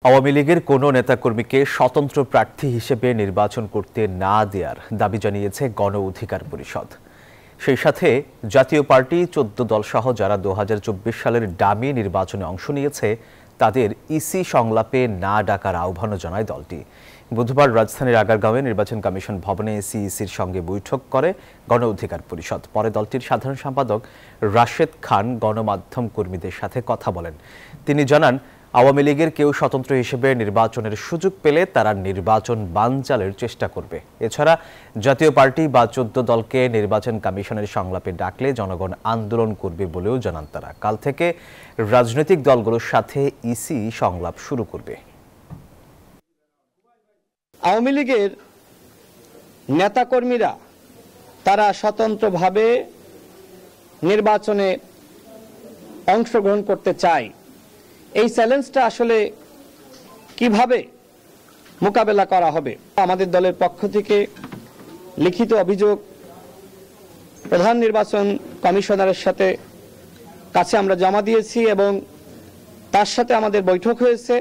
আওয়ামী লীগের কোনো নেতাকর্মীকে স্বতন্ত্র প্রার্থী হিসেবে নির্বাচন করতে না দেওয়ার দাবি জানিয়েছে গণ অধিকার পরিষদ। সেই সাথে জাতীয় পার্টি ১৪ দলসহ যারা ২০২৪ সালের ডামি নির্বাচনে অংশ নিয়েছে তাদের ইসি সংলাপে না ডাকার আহ্বানও জানায় দলটি। বুধবার রাজধানীর আগারগাঁওয়ে নির্বাচন কমিশন ভবনে সিইসির সঙ্গে বৈঠক করে গণ অধিকার পরিষদ। পরে দলটির সাধারণ সম্পাদক রাশেদ খান গণমাধ্যম কর্মীদের সাথে কথা বলেন। তিনি জানান, আওয়ামী লীগের কেউ স্বতন্ত্র হিসেবে নির্বাচনের সুযোগ পেলে তারা নির্বাচন বানচালের চেষ্টা করবে। এছাড়া জাতীয় পার্টি বা ১৪ দলকে নির্বাচন কমিশনের সংলাপে ডাকলে জনগণ আন্দোলন করবে বলেও জানান তারা। কাল থেকে রাজনৈতিক দলগুলোর সাথে ইসি সংলাপ শুরু করবে। আওয়ামী লীগের নেতাকর্মীরা তারা স্বতন্ত্রভাবে নির্বাচনে অংশগ্রহণ করতে চায়। এই চ্যালেঞ্জটা আসলে কিভাবে মোকাবেলা করা হবে? আমাদের দলের পক্ষ থেকে লিখিত অভিযোগ প্রধান নির্বাচন কমিশনারের কাছে আমরা জমা দিয়েছি এবং তার সাথে আমাদের বৈঠক হয়েছে।